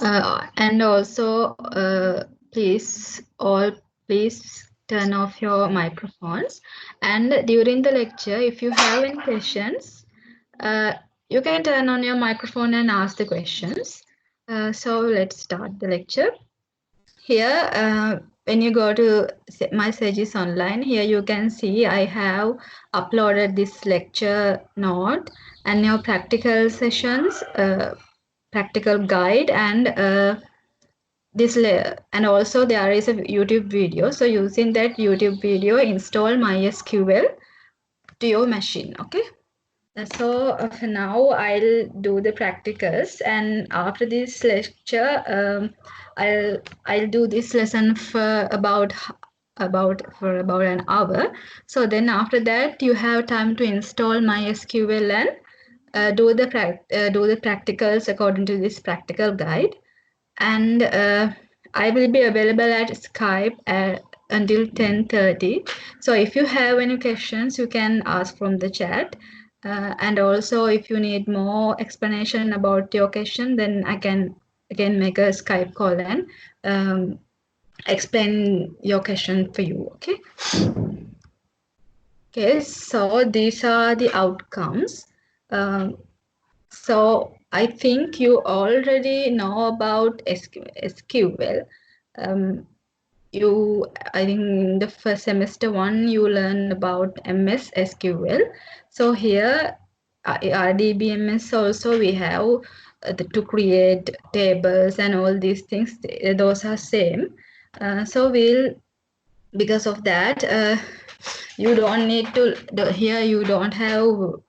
And also, please turn off your microphones. And during the lecture, if you have any questions, uh, you can turn on your microphone and ask the questions. So let's start the lecture. Here, when you go to my Sages Online, here you can see I have uploaded this lecture note and your practical sessions, practical guide, and and also there is a YouTube video. So using that YouTube video, install MySQL to your machine. Okay. So for now, I'll do the practicals, and after this lecture, I'll do this lesson for about an hour. So then after that, you have time to install MySQL and do the practicals according to this practical guide. And I will be available at Skype until 10:30. So if you have any questions, you can ask from the chat. And also, if you need more explanation about your question, then I can again make a Skype call and explain your question for you. Okay. Okay. So these are the outcomes. So I think you already know about SQL. I think in the first semester one, you learn about MS SQL. So here, RDBMS also we have to create tables and all these things. Those are same. So because of that, you don't need to, here you don't have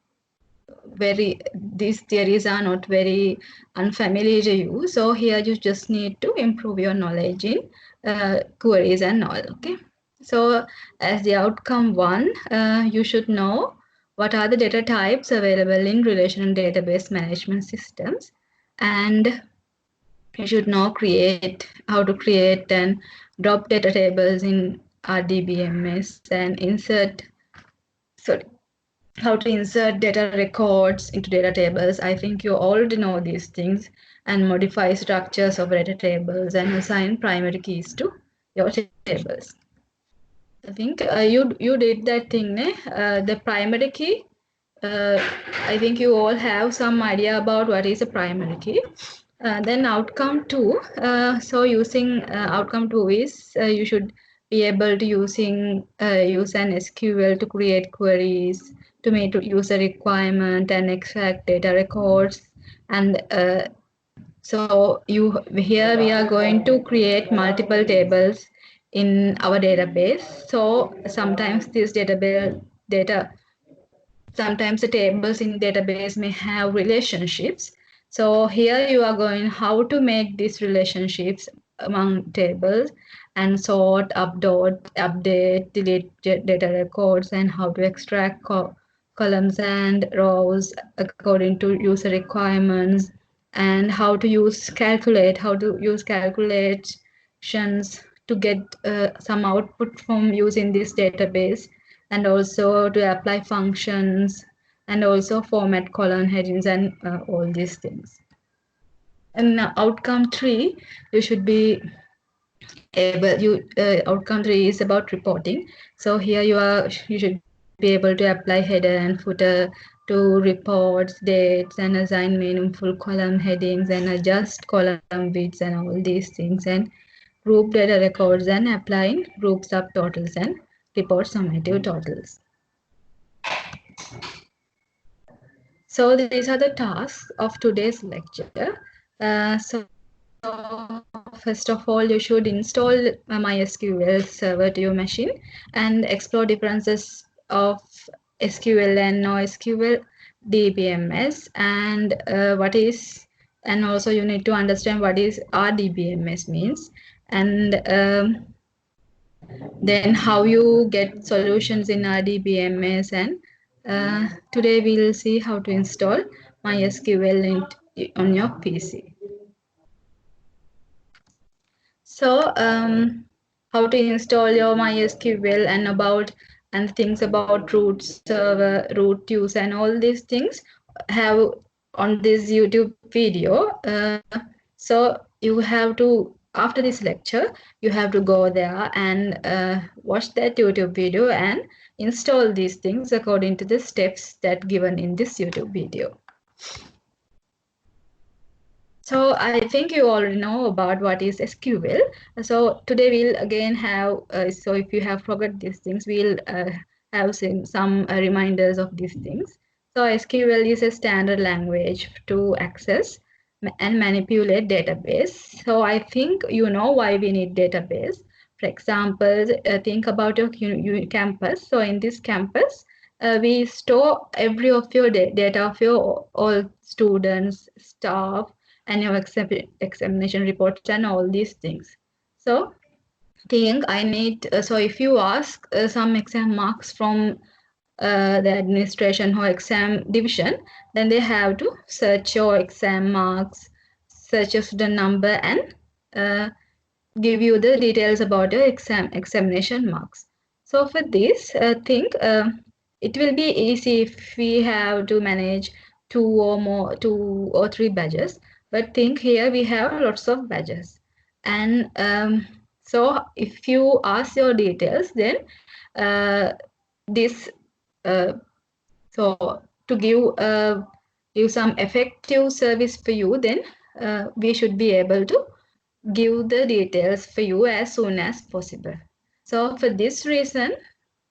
these theories are not very unfamiliar to you. So here you just need to improve your knowledge in queries and all. Okay. So as the outcome one, you should know what are the data types available in relational database management systems, and you should know how to create and drop data tables in RDBMS and how to insert data records into data tables. I think you already know these things, and modify structures of data tables and assign primary keys to your tables. I think you did that thing, ne? The primary key. I think you all have some idea about what is a primary key. Then outcome two. So using outcome two is you should be able to use an SQL to create queries, to meet user requirement and extract data records. And so here we are going to create multiple tables in our database. So sometimes sometimes the tables in database may have relationships. So here you are going how to make these relationships among tables and sort, update, delete data records, and how to extract columns and rows according to user requirements, and how to use calculations to get some output from using this database, and also to apply functions, and also format column headings and all these things. And outcome three, you should be outcome three is about reporting. So here you should be able to apply header and footer to reports, dates, and assign meaningful column headings, and adjust column widths and all these things, and group data records and applying group subtotals and report summative totals. So these are the tasks of today's lecture. So first of all, you should install MySQL server to your machine and explore differences of SQL and NoSQL DBMS, and and also you need to understand what is RDBMS means, and then how you get solutions in RDBMS. And today we will see how to install MySQL on your PC. So how to install your MySQL and things about root server, root use, and all these things have on this YouTube video. So you have to, after this lecture, you have to go there and watch that YouTube video and install these things according to the steps that given in this YouTube video. So I think you already know about what is SQL. So today we'll again have, so if you have forgot these things, we'll have some reminders of these things. So SQL is a standard language to access and manipulate database. So I think you know why we need database. For example, think about your campus. So in this campus, we store every of your data of your all students, staff, and your examination reports and all these things. So think I need, so if you ask some exam marks from the administration or exam division, then they have to search your exam marks, search your student number, and uh, give you the details about your examination marks. So for this, I think it will be easy if we have to manage two or three badges. But think here we have lots of badges, and so if you ask your details, then uh, this uh, so to give some effective service for you, then we should be able to give the details for you as soon as possible. So for this reason,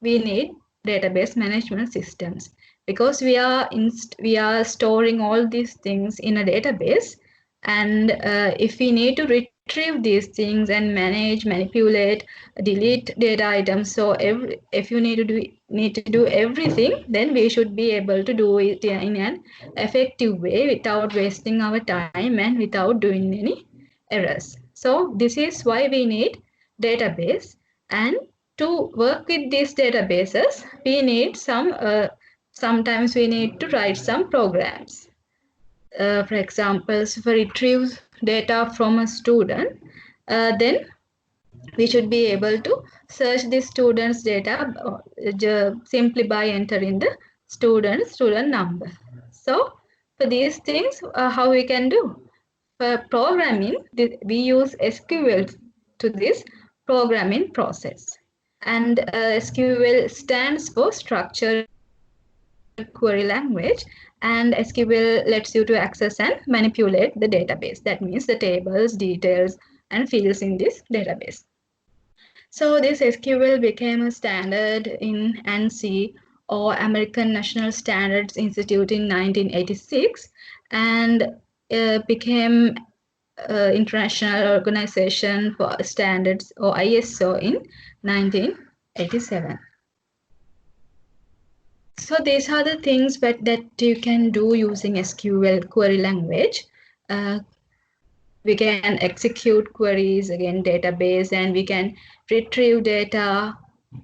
we need database management systems because we are storing all these things in a database, and if we need to retrieve these things and manage, manipulate, delete data items, so if you need to do everything, then we should be able to do it in an effective way without wasting our time and without doing any errors. So this is why we need database, and to work with these databases, we need sometimes we need to write some programs. For example, so for retrieve data from a student, then we should be able to search the student's data simply by entering the student number. So for these things, how we can do? For programming, we use SQL to this programming process. And SQL stands for Structured Query Language, and SQL lets you to access and manipulate the database. That means the tables, details, and fields in this database. So this SQL became a standard in ANSI, or American National Standards Institute, in 1986, and became International Organization for Standards, or ISO, in 1987. So these are the things that you can do using SQL query language. Uh, we can execute queries again database, and we can retrieve data,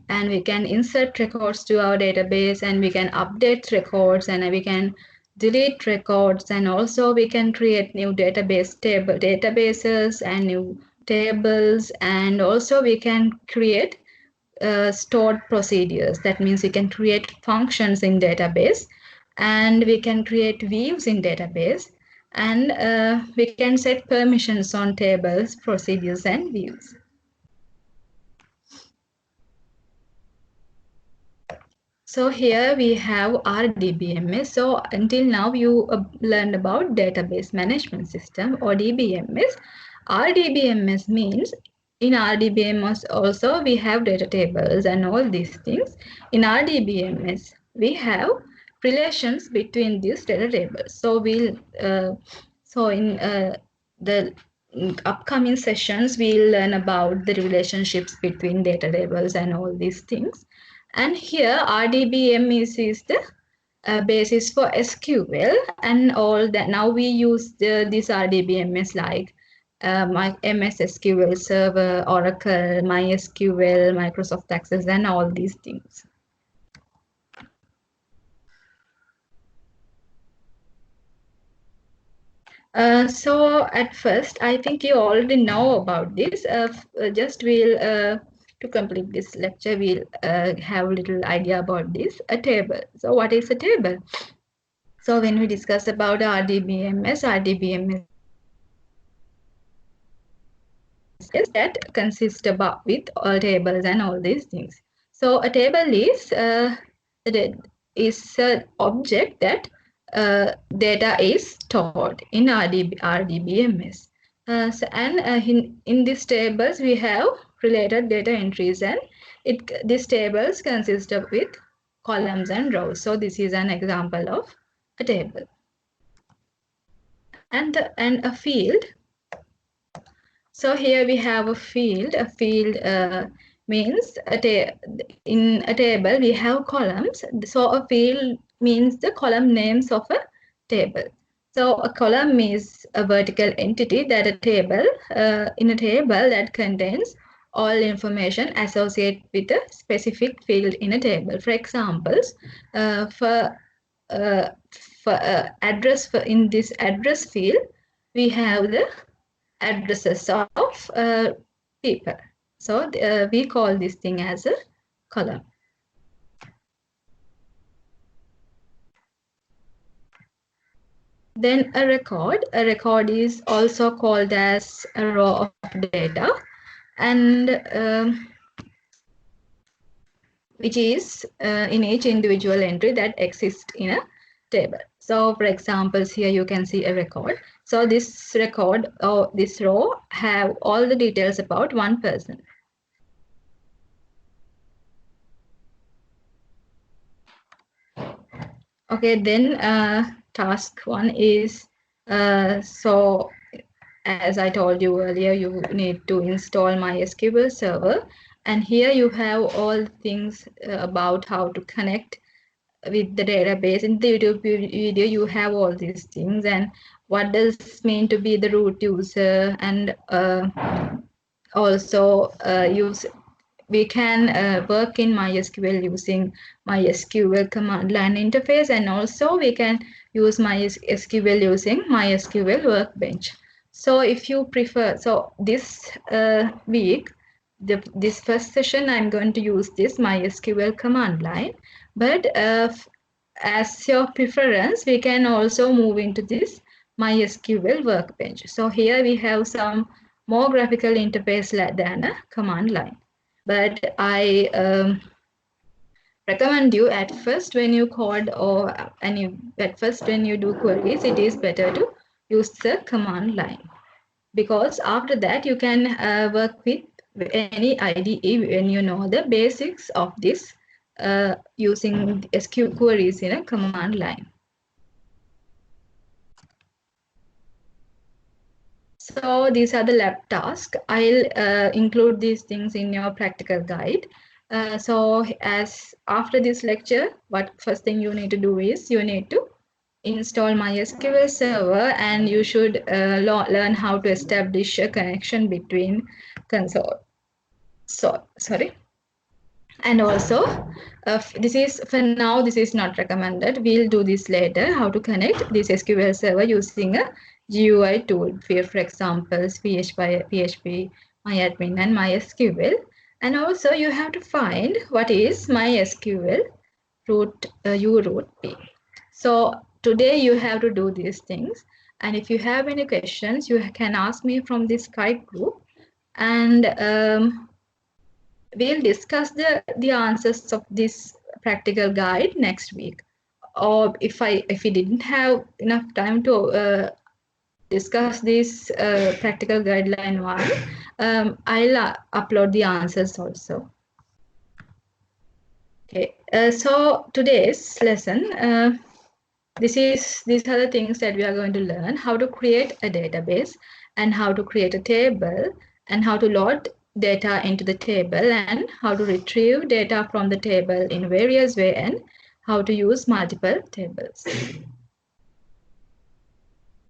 and we can insert records to our database, and we can update records, and we can delete records, and also we can create new databases and new tables, and also we can create stored procedures. That means we can create functions in database, and we can create views in database, and we can set permissions on tables, procedures, and views. So here we have RDBMS. So until now you learned about database management system, or DBMS. RDBMS means, in RDBMS also we have data tables and all these things. In RDBMS we have relations between these data tables. So in the upcoming sessions we'll learn about the relationships between data tables and all these things. And here RDBMS is the basis for SQL and all that. Now we use this RDBMS like my MS SQL Server, Oracle, MySQL, Microsoft Access, and all these things. So at first, I think you already know about this. Just to complete this lecture, we'll have a little idea about this, a table. So what is a table? So when we discuss about RDBMS that consist about with all tables and all these things. So a table is an object that data is stored in RDBMS. In these tables we have related data entries, and these tables consist of with columns and rows. So this is an example of a table. And a field. So here we have a field. A field means in a table we have columns. So a field means the column names of a table. So a column is a vertical entity that in a table that contains all information associated with a specific field in a table. For examples, for address in this address field, we have the addresses of people. So we call this thing as a column. Then a record. A record is also called as a row of data, and which is in each individual entry that exists in a table. So for examples, here you can see a record. So this record or this row have all the details about one person. Okay, then task 1 is, so as I told you earlier, you need to install MySQL server, and here you have all things about how to connect with the database. In the YouTube video you have all these things, and what does it mean to be the root user, and also we can work in MySQL using MySQL command line interface, and also we can use MySQL using MySQL workbench. So if you prefer, so this week, this first session, I'm going to use this MySQL command line, but as your preference, we can also move into this MySQL workbench. So here we have some more graphical interface than a command line. But I recommend you at first when you code at first when you do queries, it is better to use the command line, because after that you can work with any IDE when you know the basics of this using SQL queries in a command line. So these are the lab tasks. I'll include these things in your practical guide. So as after this lecture, what first thing you need to do is you need to install MySQL server, and you should learn how to establish a connection between console. So sorry. And also, this is for now, this is not recommended. We'll do this later, how to connect this SQL server using a GUI tool, for examples, PHP, MyAdmin, and MySQL. And also, you have to find what is MySQL root P. So today you have to do these things. And if you have any questions, you can ask me from this Skype group. And we'll discuss the answers of this practical guide next week. Or if we didn't have enough time to discuss this practical guideline one, I'll upload the answers also. Okay, so today's lesson, these are the things that we are going to learn: how to create a database, and how to create a table, and how to load data into the table, and how to retrieve data from the table in various ways, and how to use multiple tables.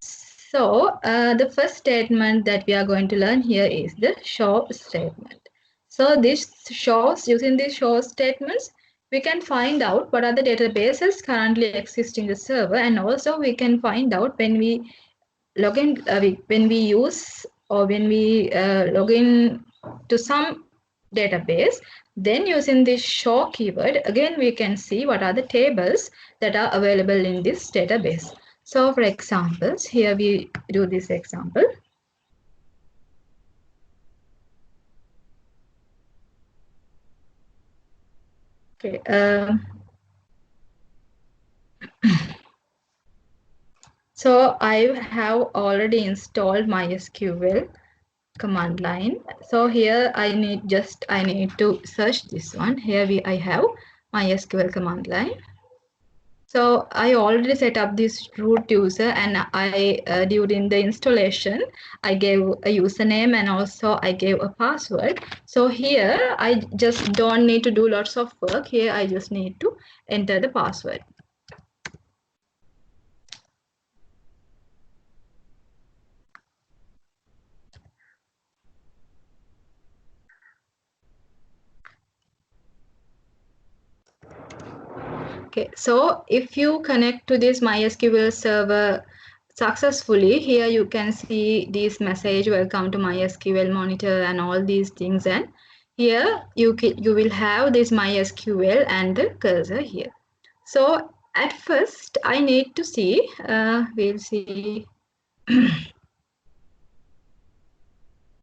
So the first statement that we are going to learn here is the show statement. So this shows, using these show statements, we can find out what are the databases currently exist in the server, and also we can find out when we log in, when we use or when we log in to some database, then using this show keyword, again we can see what are the tables that are available in this database. So for examples, here we do this example. Okay. So I have already installed MySQL command line. So here I need to search this one. Here I have MySQL command line. So I already set up this root user, and I during the installation I gave a username and also I gave a password. So here I just don't need to do lots of work. Here I just need to enter the password. Okay, so if you connect to this MySQL server successfully, here you can see this message, welcome to MySQL monitor and all these things. And here you will have this MySQL and the cursor here. So at first I need to see, we'll see.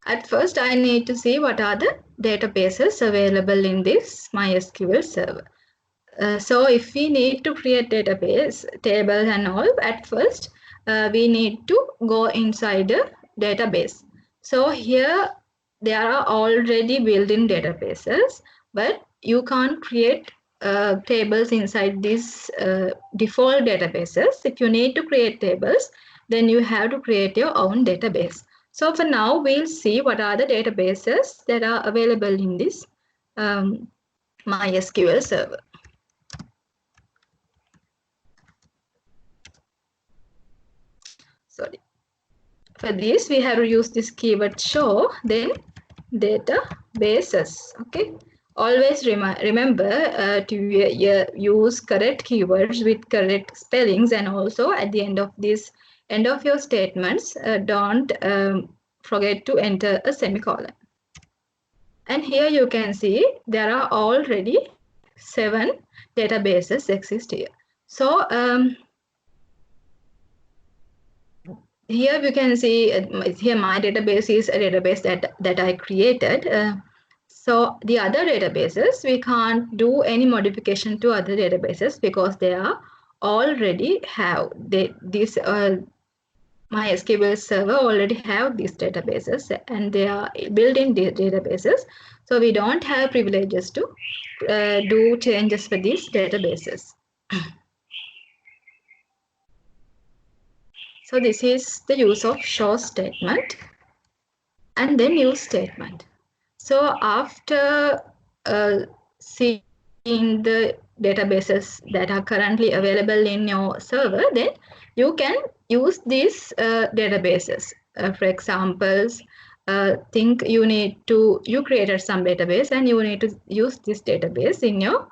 At first I need to see what are the databases available in this MySQL server. So if we need to create database table and all, at first we need to go inside the database. So here there are already built-in databases, but you can't create tables inside these default databases. If you need to create tables, then you have to create your own database. So for now, we'll see what are the databases that are available in this MySQL server. Sorry. For this, we have to use this keyword show, then databases. Okay. Always remember to use correct keywords with correct spellings, and also at the end of your statements, don't forget to enter a semicolon. And here you can see there are already 7 databases exist here. So here we can see here my database is a database that I created. So the other databases, we can't do any modification to other databases because they are already have this MySQL server already have these databases and they are built-in databases. So we don't have privileges to do changes for these databases. So this is the use of show statement and then use statement. So after seeing the databases that are currently available in your server, then you can use these databases. For examples, think you created some database and you need to use this database in your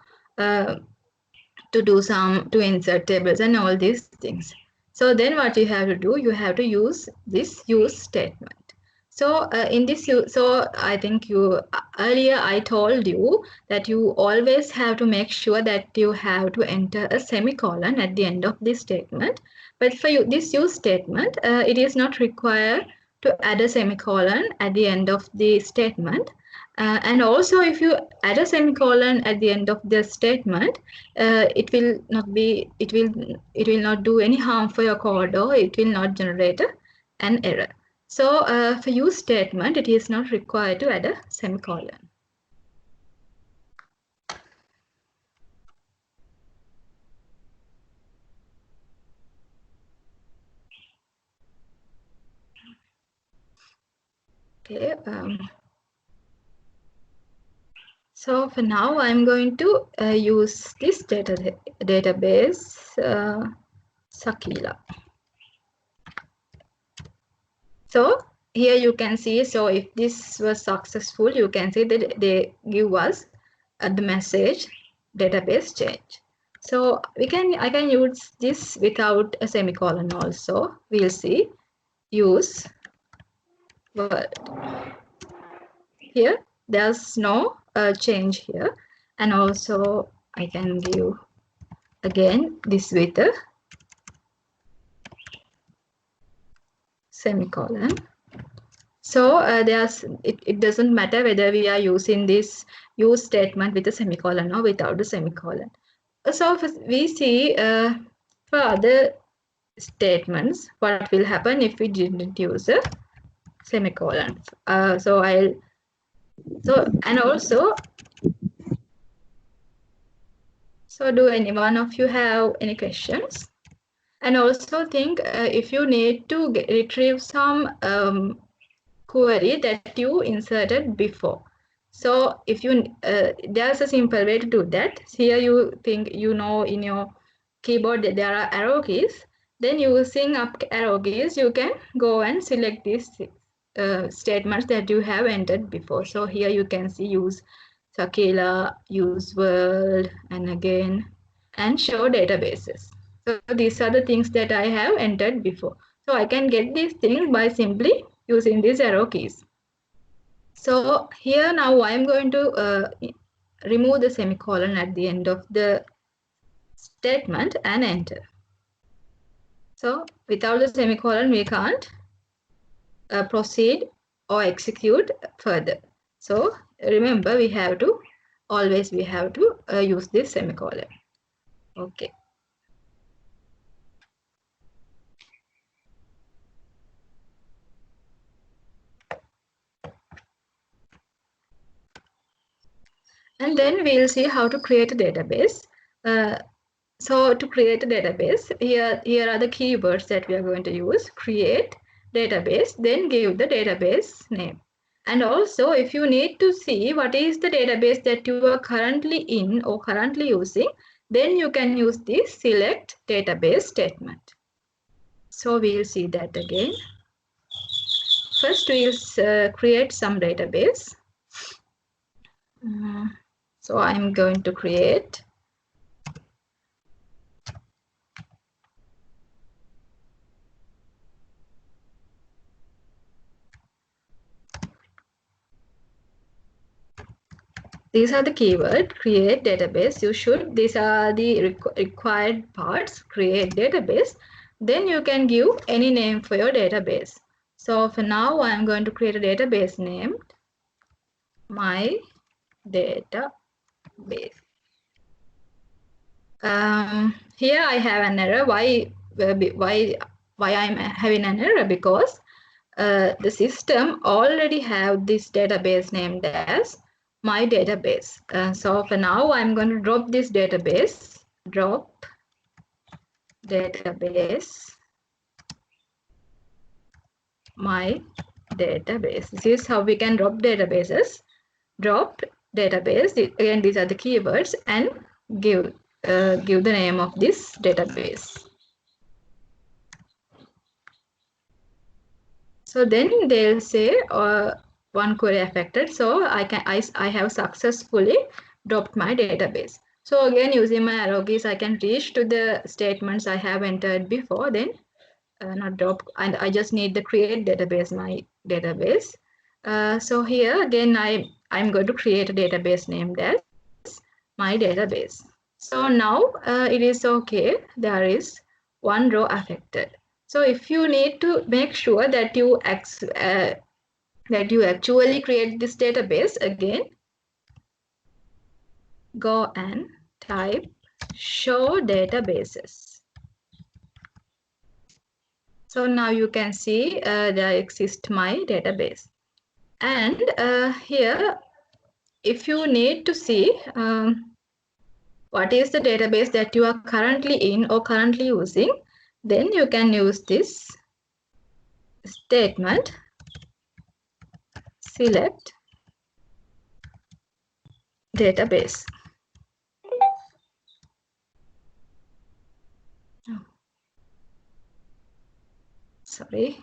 to insert tables and all these things. So then what you have to do, you have to use this use statement. So so I think earlier I told you that you always have to make sure that you have to enter a semicolon at the end of this statement. But for this use statement, it is not required to add a semicolon at the end of the statement. And also, if you add a semicolon at the end of the statement, it will not do any harm for your code, or it will not generate an error. So for use statement, it is not required to add a semicolon. Okay. So for now, I'm going to use this database, Sakila. So here you can see, so if this was successful, you can see that they give us the message database change. So I can use this without a semicolon also. We'll see use word. Here there's no change here, and also I can give again this with a semicolon. So it doesn't matter whether we are using this use statement with a semicolon or without a semicolon. So we see for other statements what will happen if we didn't use a semicolon. And also, so do any one of you have any questions? And also think if you need to retrieve some query that you inserted before. So if you there's a simple way to do that. Here you think in your keyboard that there are arrow keys. Then using up arrow keys, you can go and select these statements that you have entered before. So here you can see use Sakila, use world, and again, and show databases. So these are the things that I have entered before. So I can get these things by simply using these arrow keys. So here now I'm going to remove the semicolon at the end of the statement and enter. So without the semicolon, we can't proceed or execute further. So remember, we have to use this semicolon. Okay. And then we'll see how to create a database. So to create a database, here are the keywords that we are going to use. Create database, then give the database name. And also, if you need to see what is the database that you are currently in or currently using, then you can use this select database statement. So we'll see that again. First, we'll create some database. So I'm going to create these are the keyword create database. These are the required parts, create database. Then you can give any name for your database. So for now, I'm going to create a database named my database. Here I have an error. Why I'm having an error? Because the system already have this database named as my database. So for now, I'm going to drop this database. Drop database my database. This is how we can drop databases. Drop database. Again, these are the keywords, and give the name of this database. So then they'll say one query affected. So I have successfully dropped my database. So again, using my arrow keys, I can reach to the statements I have entered before. Then not drop, and I just need the create database, my database. So here again, I'm going to create a database named as my database. So now it is okay. There is one row affected. So if you need to make sure that you actually create this database, again, go and type show databases. So now you can see there exists my database. And here, if you need to see what is the database that you are currently in or currently using, then you can use this statement, select database. Sorry,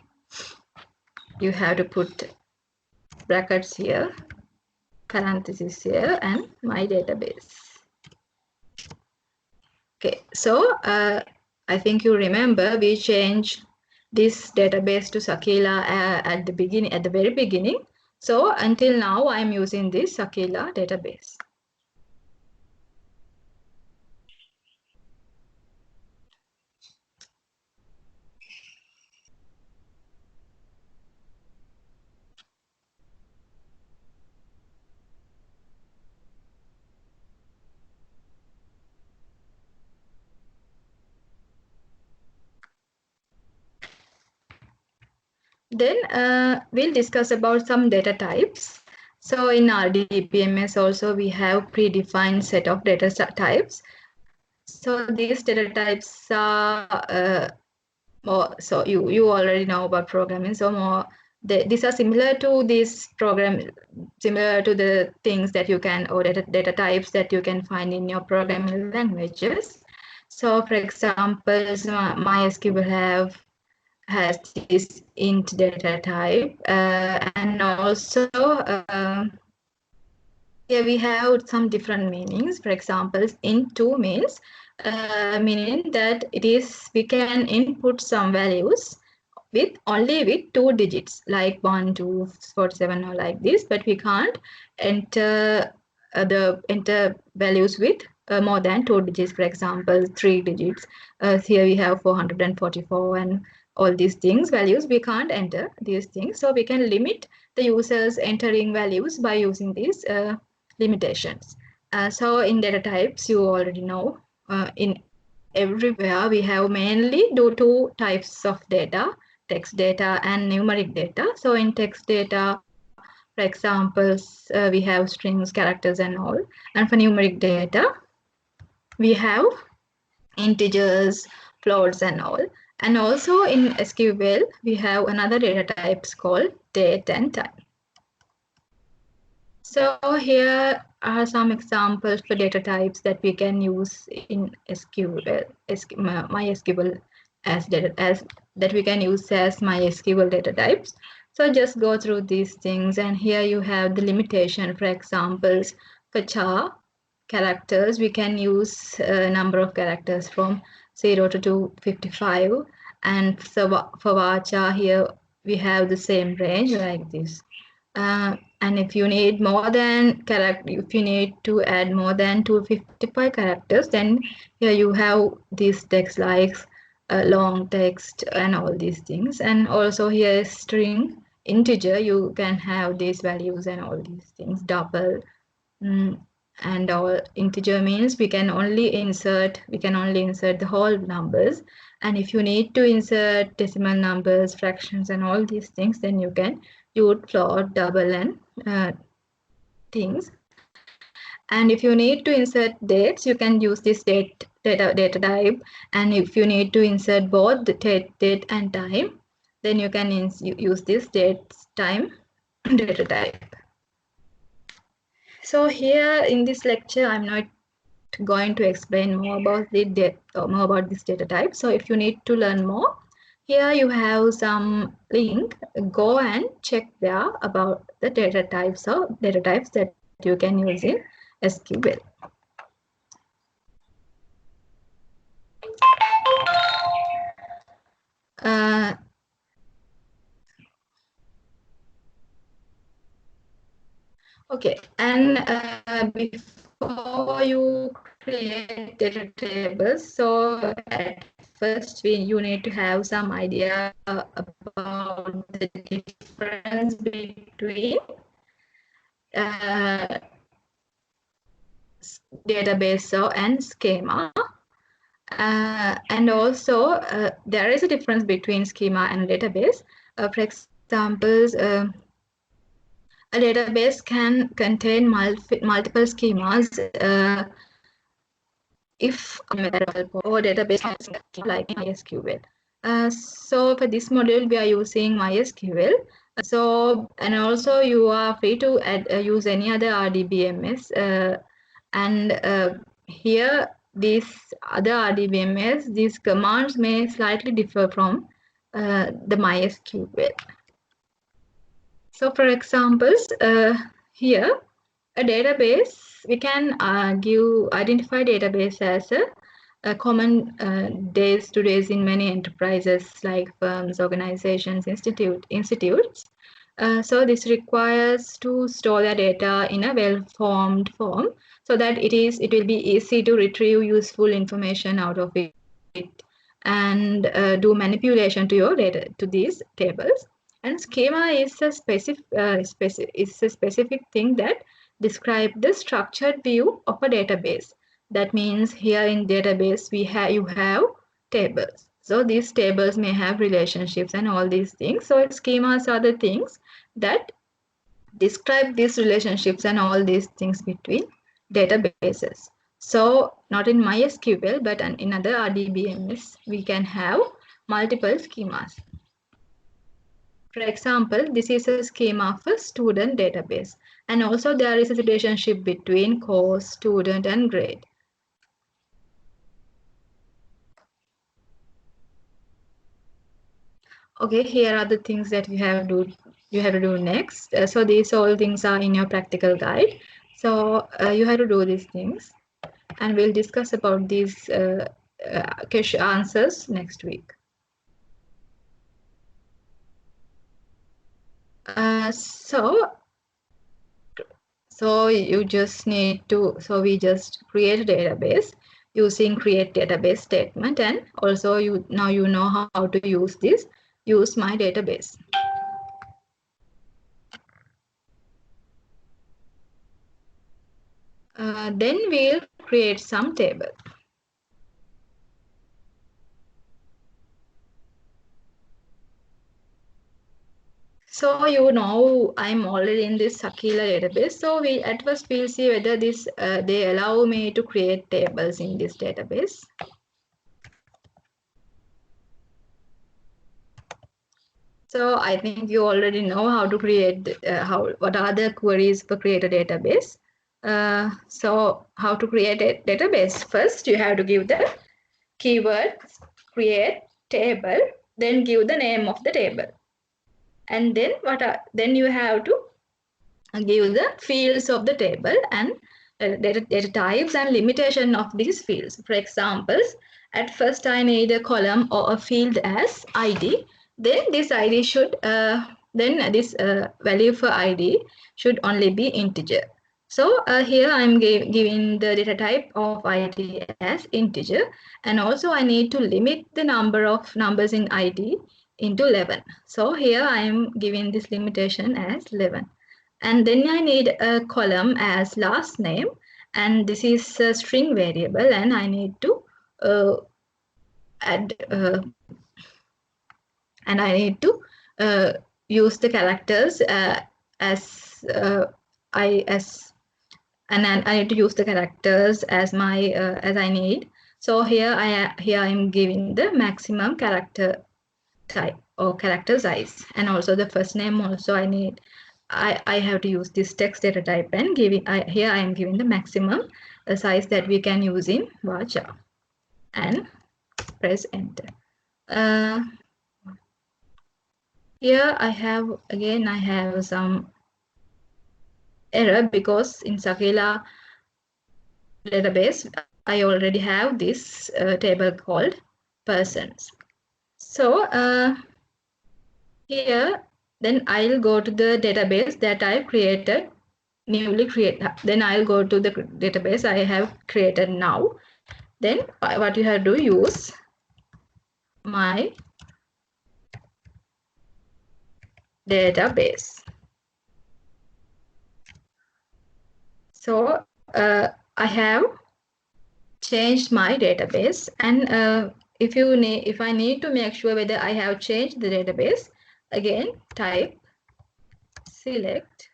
you have to put brackets here, parentheses here, and my database. Okay, so I think you remember we changed this database to Sakila at the very beginning. So until now, I'm using this Sakila database. Then we'll discuss about some data types. So in RDBMS also we have predefined set of data types. So these data types are more, so you already know about programming. So more these are similar to this program, similar to the things that you can, or data types that you can find in your programming languages. So for example, MySQL has this int data type, and also here we have some different meanings. For example, int2 means meaning that it is we can input some values with only with 2 digits, like 1, 2, 47 or like this, but we can't enter enter values with more than 2 digits. For example, 3 digits. Here we have 444 and all these things, values we can't enter these things. So we can limit the users entering values by using these limitations. So in data types, you already know, in everywhere we have mainly two types of data: text data and numeric data. So in text data, for example, we have strings, characters and all. And for numeric data, we have integers, floats and all. And also in SQL, we have another data types called date and time. So here are some examples for data types that we can use in SQL, MySQL as data as that we can use as MySQL data types. So just go through these things, and here you have the limitation. For examples, for char characters, we can use a number of characters from 0 to 255, and so for varchar here we have the same range like this. And if you need more than if you need to add more than 255 characters, then here you have these text like long text and all these things. And also here is string, integer, you can have these values and all these things, double. And all integer means we can only insert the whole numbers. And if you need to insert decimal numbers, fractions and all these things, then you can use float, double and things. And if you need to insert dates, you can use this data type. And if you need to insert both the date and time, then you can use this date time data type. So here in this lecture, I'm not going to explain more about this data type. So if you need to learn more, here you have some link. Go and check there about the data types that you can use in SQL. Okay, and before you create data tables, so at first you need to have some idea about the difference between database and schema. And also there is a difference between schema and database. For example, a database can contain multiple schemas if or database like MySQL. So for this module, we are using MySQL. So, and also you are free to use any other RDBMS. And here, these other RDBMS, these commands may slightly differ from the MySQL. So for examples, here, a database, we can identify database as a common days to days in many enterprises like firms, organizations, institutes. So this requires to store the data in a well-formed form so that it will be easy to retrieve useful information out of it and do manipulation to your data, to these tables. And schema is a specific thing that describes the structured view of a database. That means here in database you have tables. So these tables may have relationships and all these things. So schemas are the things that describe these relationships and all these things between databases. So not in MySQL, but in other RDBMS, we can have multiple schemas. For example, this is a schema of a student database. And also there is a relationship between course, student, and grade. Okay, here are the things that you have to do next. So these all things are in your practical guide. So you have to do these things, and we'll discuss about these answers next week. So you just need to, so we just create a database using create database statement, and also now you know how to use this, use my database. Then we'll create some table. So you know I'm already in this Sakila database. So at first we'll see whether this they allow me to create tables in this database. So I think you already know how to create what are the queries for create a database. So how to create a database? First, you have to give the keyword create table, then give the name of the table, and then you have to give the fields of the table and data types and limitation of these fields. For examples, at first I need a column or a field as ID. Then this ID should, then this value for ID should only be integer. So here I'm giving the data type of ID as integer, and also I need to limit the number of numbers in ID into 11. So here I am giving this limitation as 11. And then I need a column as last name, and this is a string variable, and I need to add and I need to use the characters as and I need to use the characters as my as I need. So here I am giving the maximum character type or character size, and also the first name also I have to use this text data type, and here I am giving the maximum size that we can use in varchar, and press enter. Here I have some error because in Sakila database I already have this table called persons. So here then I'll go to the database that I created, then I'll go to the database I have created now. Then what you have to do, use my database. So I have changed my database, and if I need to make sure whether I have changed the database, again type select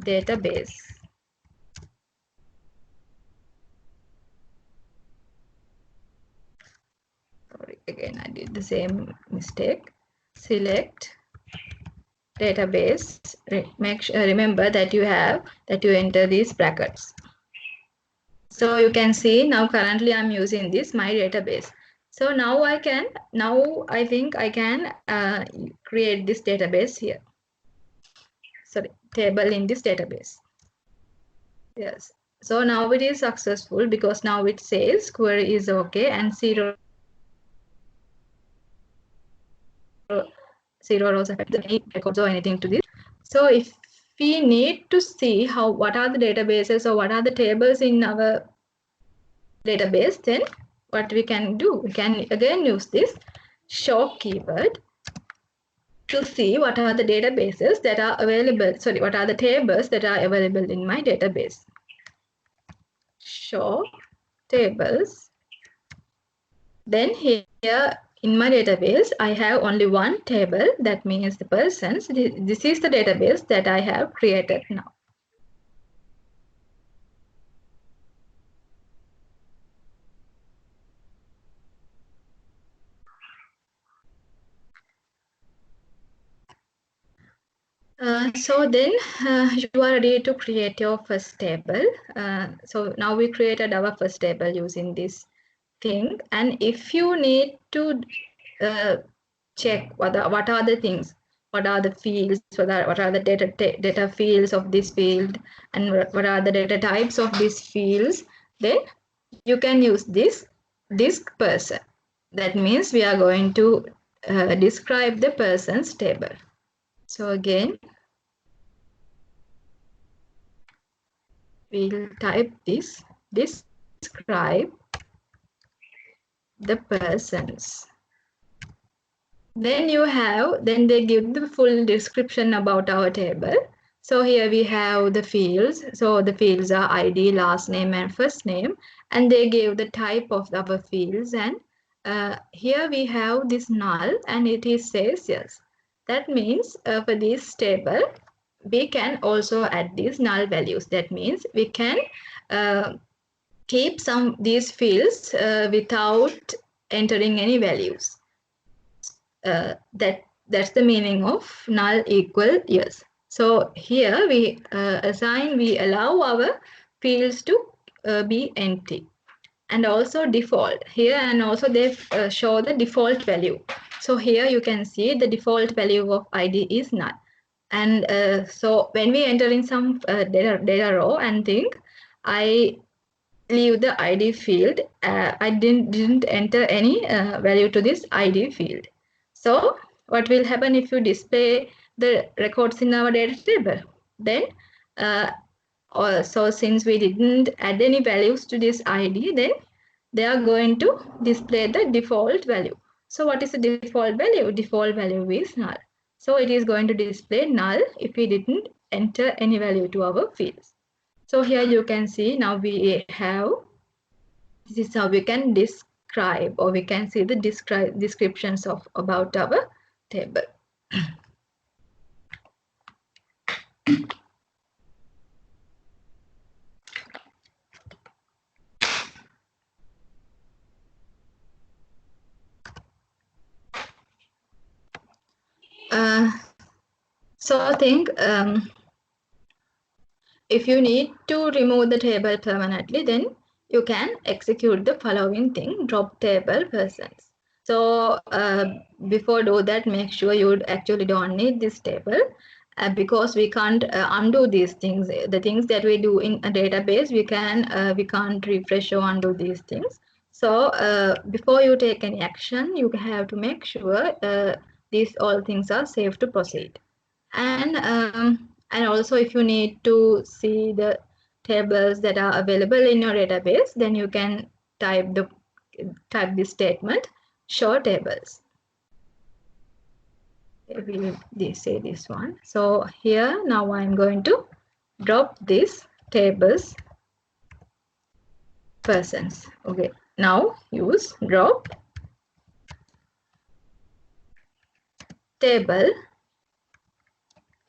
database. Sorry, again I did the same mistake. Select database. Remember that you enter these brackets. So you can see now currently I'm using this my database. So now I think I can create this database here. Sorry, table in this database. Yes. So now it is successful because now it says query is okay and zero rows affect any records or anything to this. So if we need to see what are the databases or what are the tables in our database, then what we can do, we can again use this show keyword to see what are the databases that are available. Sorry, what are the tables that are available in my database. Show tables Then here in my database, I have only one table, that means the persons. This is the database that I have created now. So then you are ready to create your first table. So now we created our first table using this thing. And if you need to check what are the things, what are the fields, what are the data fields of this field, and what are the data types of these fields, then you can use this disk person. That means we are going to describe the persons table. So again, we'll type this, describe the persons. Then they give the full description about our table. So here we have the fields. So the fields are ID, last name, and first name. And they give the type of our fields. And here we have this null, and it is says yes. That means for this table, we can also add these null values. That means we can keep these fields without entering any values. That's the meaning of null equal yes. So here we allow our fields to be empty, and also default here, and also they show the default value. So here you can see the default value of ID is null. And so when we enter in some data row and think, I leave the ID field. I didn't enter any value to this ID field. So what will happen if you display the records in our data table? Then so since we didn't add any values to this ID, then they are going to display the default value. So what is the default value? Default value is null. So it is going to display null if we didn't enter any value to our fields. So here you can see now we have, this is how we can describe, or we can see the descriptions of about our table. So I think if you need to remove the table permanently, then you can execute the following thing: drop table persons. So before do that, make sure you actually don't need this table, because we can't undo these things. The things that we do in a database, we can't refresh or undo these things. So before you take any action, you have to make sure these all things are safe to proceed. And also, if you need to see the tables that are available in your database, then you can type this statement, show tables. We say this one. So here now I'm going to drop this tables persons. Okay, now use drop table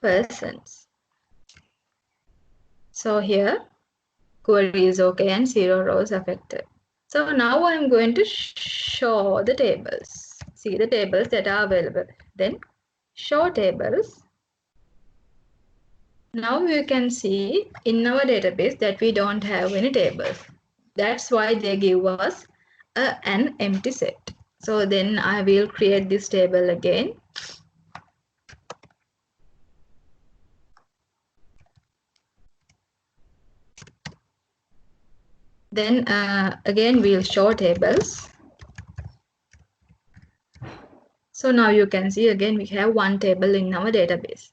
persons. So here query is okay and 0 rows affected. So now I'm going to show the tables. See the tables that are available. Then show tables. Now you can see in our database that we don't have any tables. That's why they give us an empty set. So then I will create this table again. Then again we'll show tables. So now you can see again we have one table in our database.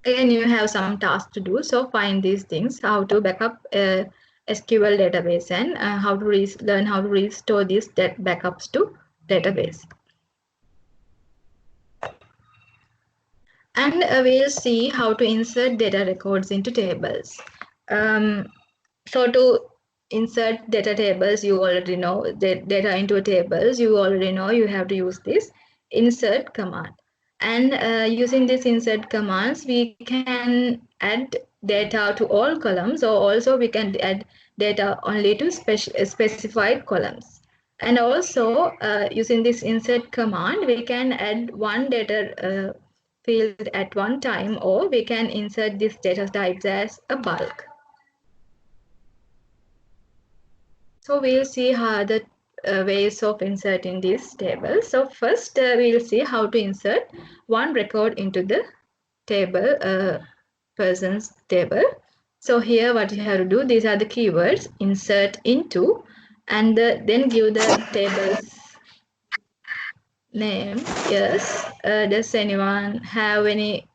Again, you have some tasks to do. So find these things: how to backup SQL database, and how to learn how to restore these backups to database. And we'll see how to insert data records into tables. So to insert data tables, you already know the data into tables, you already know you have to use this insert command. And using this insert commands, we can add data to all columns, or also we can add data only to specified columns. And also using this insert command, we can add one data field at one time, or we can insert these data types as a bulk. So we'll see how the ways of inserting this table. So first we'll see how to insert one record into the table, persons table. So here what you have to do, these are the keywords, insert into, and then give the table's name. Yes. Does anyone have any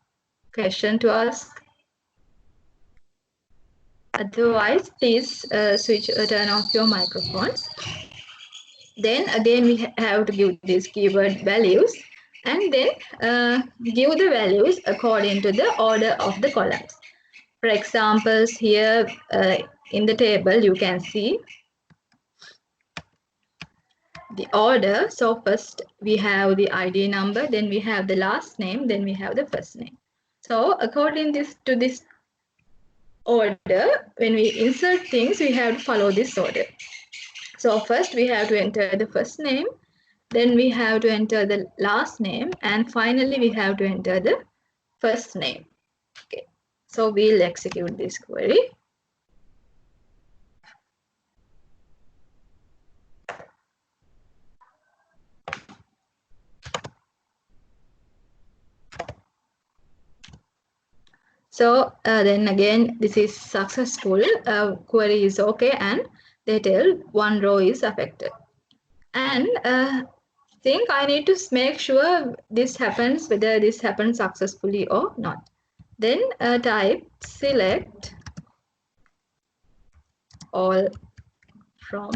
question to ask? Otherwise, please turn off your microphones. Then again, we have to give these keyword values, and then give the values according to the order of the columns. For examples, here in the table, you can see the order. So first we have the ID number, then we have the last name, then we have the first name. So according to this order, when we insert things, we have to follow this order. So first we have to enter the first name, then we have to enter the last name, and finally we have to enter the first name. Okay, so we'll execute this query. So then again, this is successful, query is okay, and they tell one row is affected. And think I need to make sure this happens, whether this happens successfully or not. Then type select all from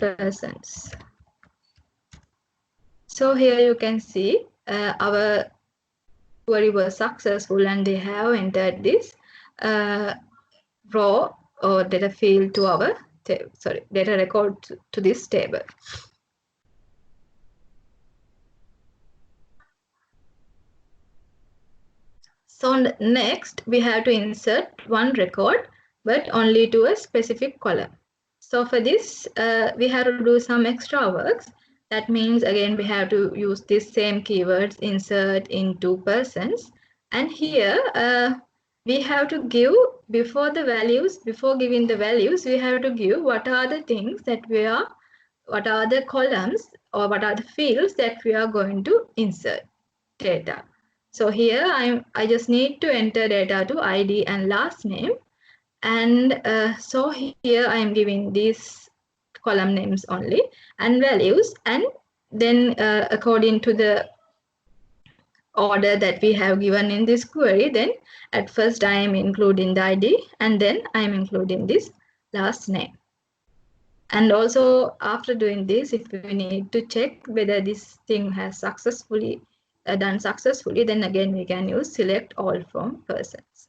persons. So here you can see our query was successful, and they have entered this row or data field to our data record to this table. So next we have to insert one record, but only to a specific column. So for this we have to do some extra works. That means again we have to use this same keywords, insert into persons, and here we have to give before giving the values, we have to give what are the things that what are the columns or what are the fields that we are going to insert data. So here I just need to enter data to ID and last name, and so here I am giving these column names only and values, and then according to the order that we have given in this query, then at first I am including the ID, and then I am including this last name. And also after doing this, if we need to check whether this thing has successfully done successfully, then again we can use select all from persons.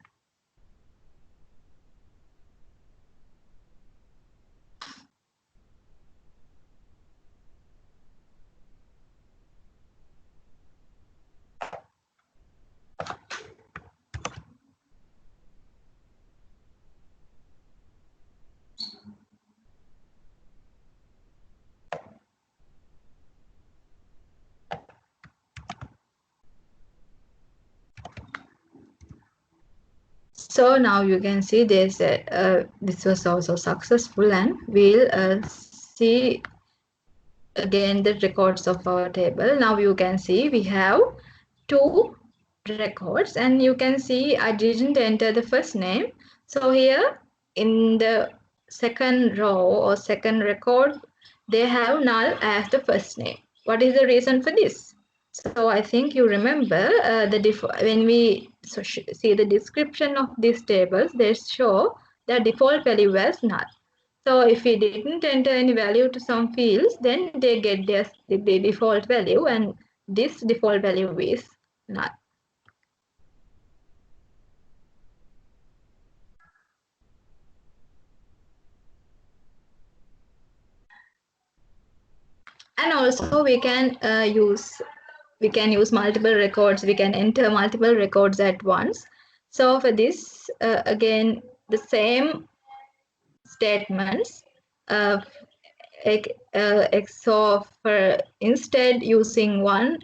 So now you can see this was also successful, and we'll see again the records of our table. Now you can see we have two records, and you can see I didn't enter the first name. So here in the second row or second record, they have null as the first name. What is the reason for this? So I think you remember when we see the description of these tables, they show the default value as null. So if we didn't enter any value to some fields, then they get the default value, and this default value is none. And also we can use multiple records. We can enter multiple records at once. So for this, again, the same statements. Uh, so for instead using one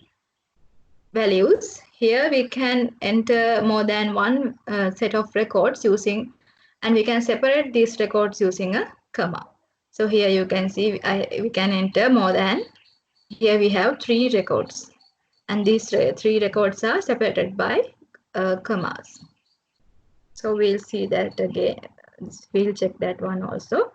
values, here we can enter more than one set of records using, and we can separate these records using a comma. So here you can see we can enter more than, here we have 3 records, and these 3 records are separated by commas. So we'll see that again. We'll check that one also.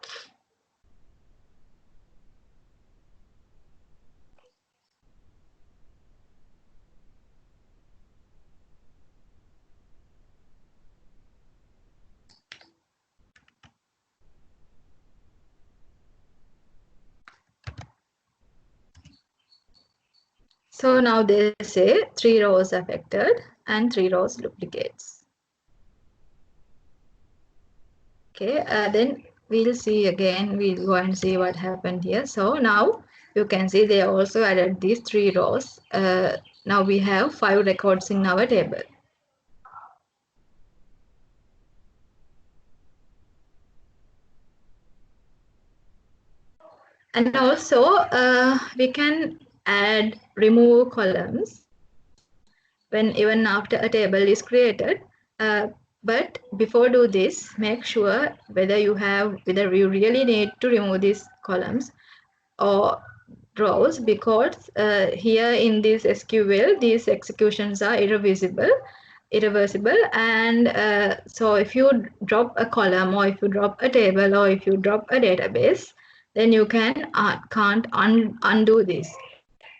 So now they say 3 rows affected and 3 rows duplicates. Okay, then we'll see again, we'll go and see what happened here. So now you can see they also added these 3 rows. Now we have 5 records in our table. And also we can add, remove columns when even after a table is created. But before do this, make sure whether you really need to remove these columns or rows, because here in this SQL these executions are irreversible, and so if you drop a column, or if you drop a table, or if you drop a database, then you can't undo this.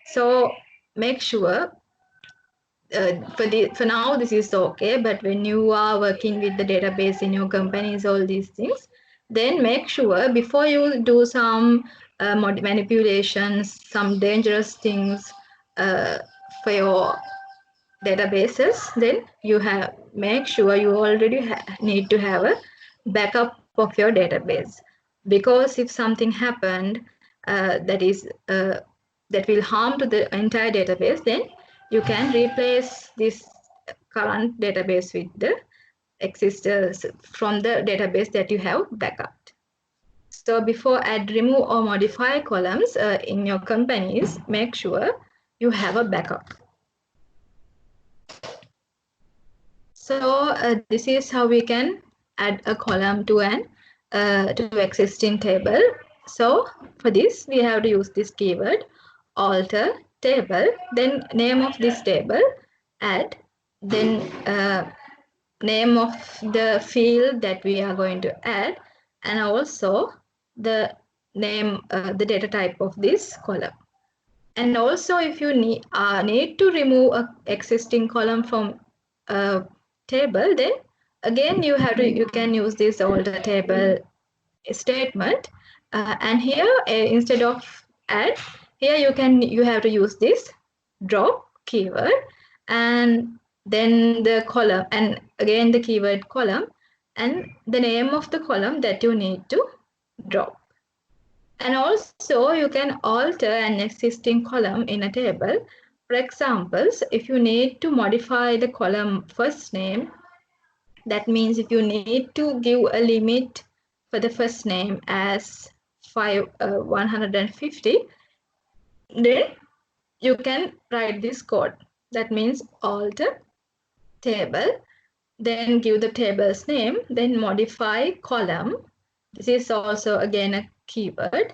So make sure, for now this is okay, but when you are working with the database in your companies, all these things, then make sure before you do some manipulations, some dangerous things for your databases, then you have make sure you already need to have a backup of your database, because if something happened that will harm to the entire database, then you can replace this current database with the existers from the database that you have backup. So before add, remove or modify columns in your companies, make sure you have a backup. So this is how we can add a column to an to existing table. So for this we have to use this keyword alter table, then name of this table, add, then name of the field that we are going to add, and also the name, the data type of this column. And also if you need to remove a existing column from a table, then again you can use this alter table statement, and here instead of add, here you have to use this drop keyword, and then the column, and again the keyword column, and the name of the column that you need to drop. And also you can alter an existing column in a table. For examples, if you need to modify the column first name, that means if you need to give a limit for the first name as 150, then you can write this code. That means alter table, then give the table's name, then modify column. This is also again a keyword,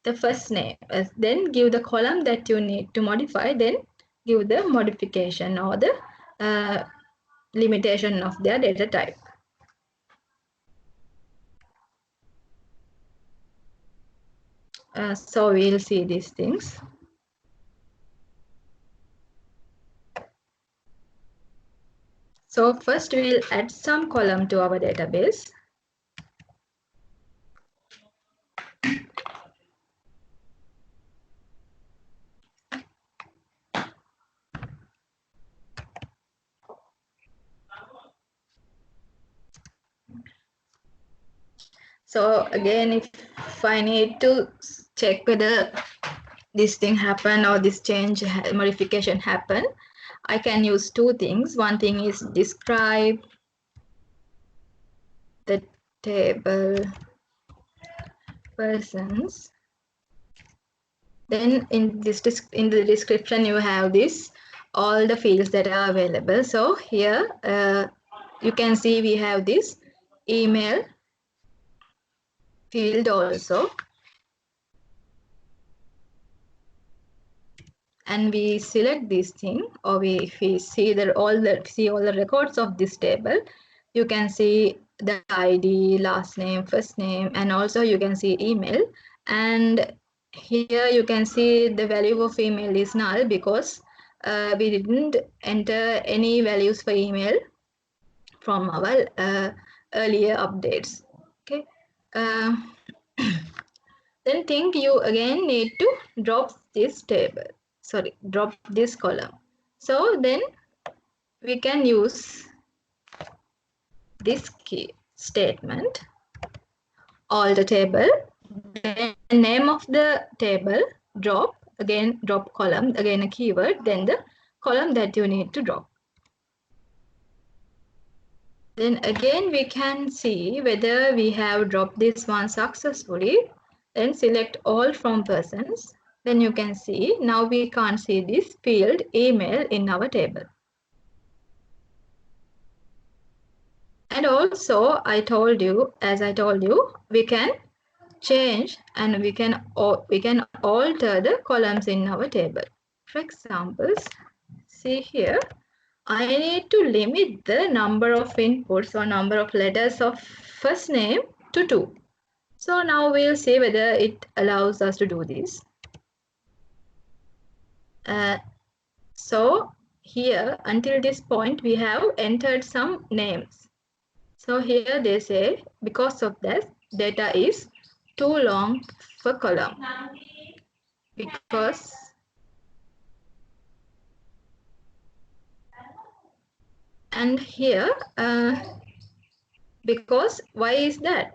the first name, then give the column that you need to modify, then give the modification or the limitation of their data type. So we'll see these things. So first we'll add some column to our database. So again, if I need to check whether this thing happen or this change modification happen, I can use two things. One thing is describe the table persons. Then in this in the description you have this all the fields that are available. So here you can see we have this email field also, and we select this thing, or if we see all the records of this table, you can see the ID, last name, first name, and also you can see email. And here you can see the value of email is null because we didn't enter any values for email from our earlier updates. Okay. Uh, then think you again need to drop this table, sorry, drop this column. So then we can use this key statement, all the table, then name of the table, drop, again drop column, again a keyword, then the column that you need to drop. Then again we can see whether we have dropped this one successfully. Then select all from persons. Then you can see now we can't see this field email in our table. And also as I told you, we can change and we can alter the columns in our table. For examples, see here, I need to limit the number of inputs or number of letters of first name to 2. So now we'll see whether it allows us to do this. So here until this point we have entered some names. So here they say because of that data is too long for column. Because and here because why is that?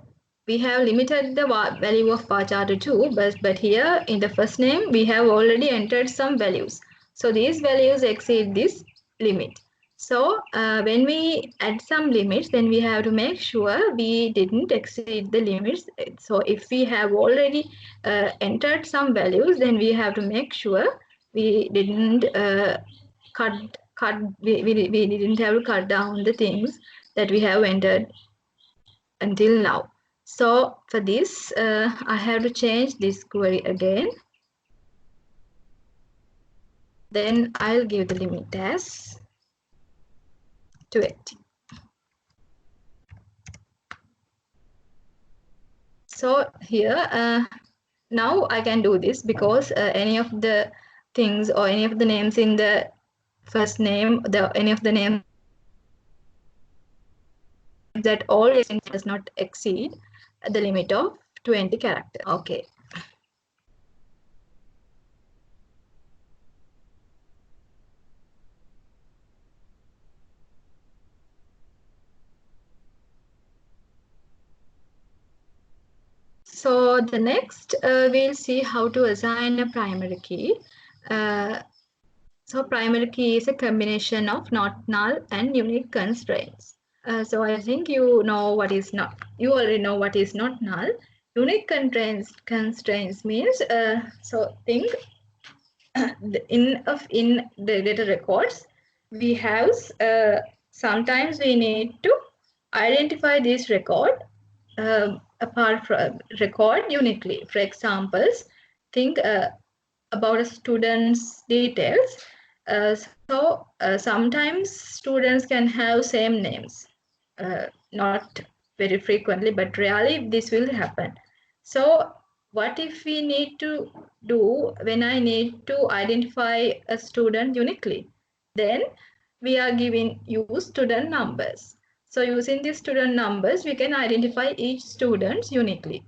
We have limited the value of varchar to 2, but here in the first name we have already entered some values. So these values exceed this limit. So when we add some limits, then we have to make sure we didn't exceed the limits. So if we have already entered some values, then we have to make sure we didn't we didn't have to cut down the things that we have entered until now. So for this, I have to change this query again. Then I'll give the limit as 20. So here, now I can do this because any of the things or any of the names in the first name, any of the names that always does not exceed the limit of 20 characters. Okay. So the next we'll see how to assign a primary key. So primary key is a combination of not null and unique constraints. So I think you know what is not. You already know what is not null. Unique constraints means so think in the data records we have sometimes we need to identify this record apart from record uniquely. For examples, think about a student's details. Sometimes students can have same names, not very frequently, but rarely this will happen. So what if we need to do when I need to identify a student uniquely? Then we are giving you student numbers. So using these student numbers, we can identify each student uniquely.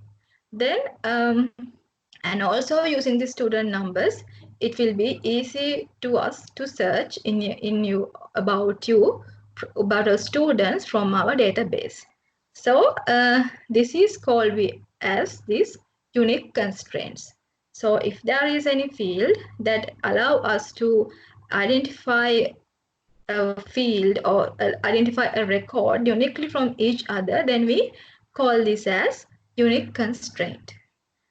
Then and also using the student numbers, it will be easy to us to search about our students from our database. So this is called as these unique constraints. So if there is any field that allow us to identify a field or identify a record uniquely from each other, then we call this as unique constraint.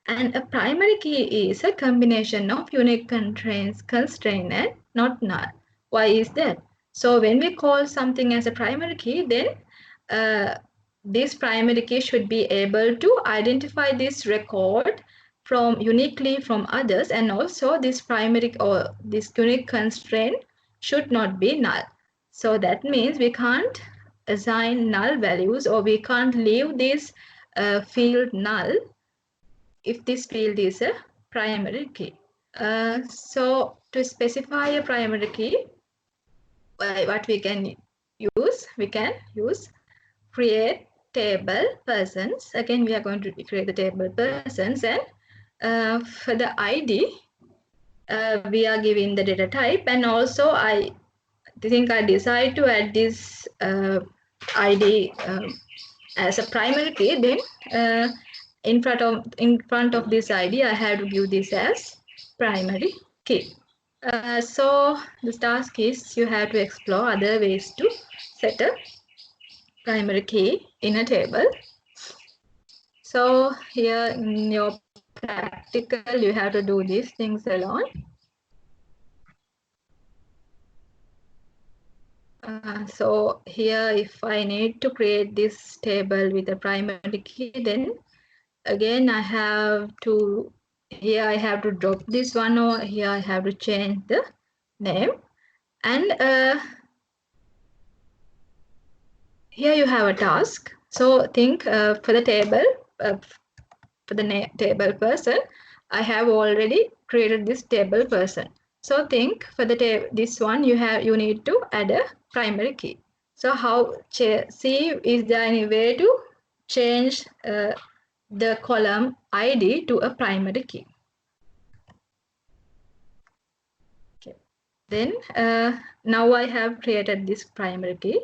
And a primary key is a combination of unique constraint and not null. Why is that? So when we call something as a primary key, then this primary key should be able to identify this record from uniquely from others, and also this primary or this unique constraint should not be null. So that means we can't assign null values, or we can't leave this field null if this field is a primary key. So to specify a primary key, what we can use create table persons. Again, we are going to create the table persons, and for the ID, we are giving the data type, and also I think I decide to add this ID as a primary key. Then in front of this ID, I have to give this as primary key. So the task is you have to explore other ways to set a primary key in a table. So here in your practical, you have to do these things alone. So here, if I need to create this table with a primary key, then again I have to, here I have to drop this one, or here I have to change the name. And here you have a task. So think for the table, for the table person, I have already created this table person. So think for the this one, you need to add a primary key. So how see, is there any way to change the column ID to a primary key? Okay. Then now I have created this primary key,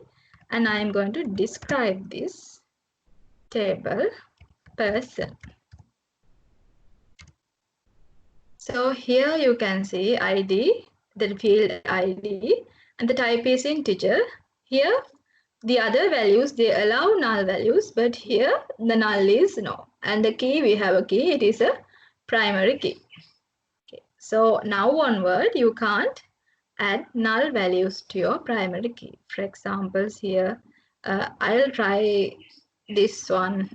and I am going to describe this table person. So here you can see ID, the field ID, and the type is integer. Here the other values, they allow null values, but here the null is no. And the key, we have a key, it is a primary key. Okay. So now onward, you can't add null values to your primary key. For examples here, I'll try this one.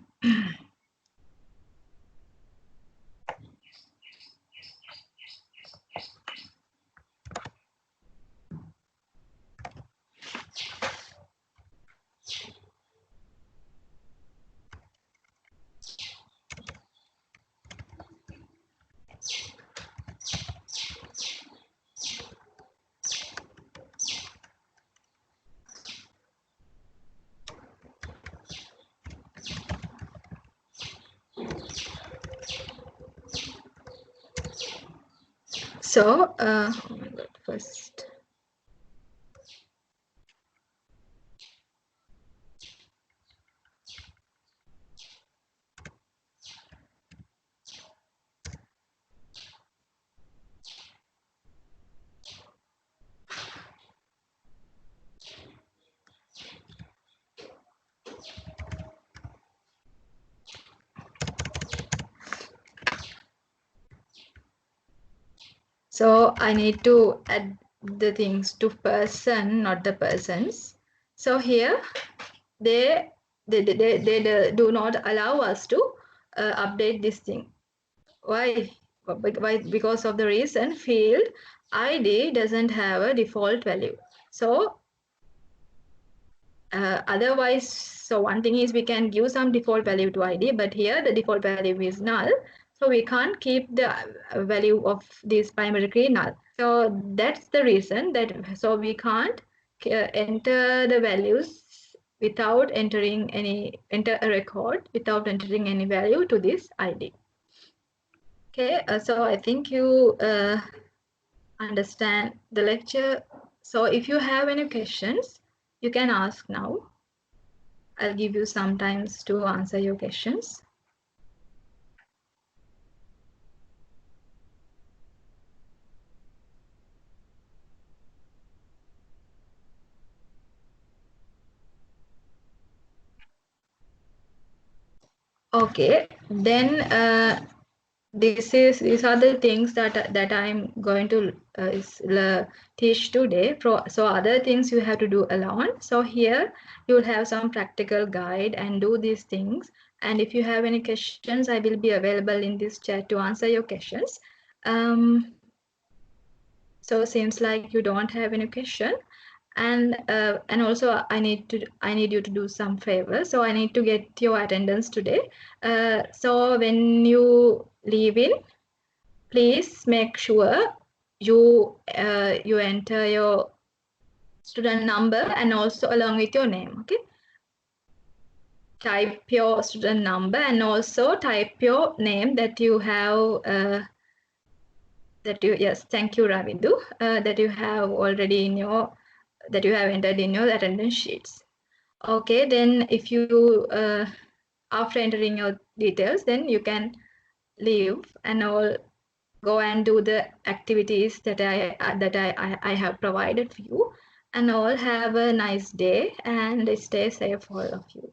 So, oh my God, first. So I need to add the things to person, not the persons. So here they do not allow us to update this thing. Why? Why? Because of the reason field ID doesn't have a default value. So otherwise, so one thing is we can give some default value to ID, but here the default value is null. So we can't keep the value of this primary key null. So that's the reason that, so we can't enter the values without enter a record without entering any value to this ID. Okay, so I think you understand the lecture. So if you have any questions, you can ask now. I'll give you some times to answer your questions. Okay, then these are the things that I'm going to teach today. So other things you have to do alone. So here you will have some practical guide and do these things. And if you have any questions, I will be available in this chat to answer your questions. So seems like you don't have any question. And also I need you to do some favor. So I need to get your attendance today. So when you leave in, please make sure you enter your student number and also along with your name. Okay, type your student number and also type your name that you have yes, thank you, Ravidu, that you have already in your that you have entered in your attendance sheets. Okay, then if you after entering your details, then you can leave and all go and do the activities that I have provided for you, and all have a nice day and stay safe, all of you.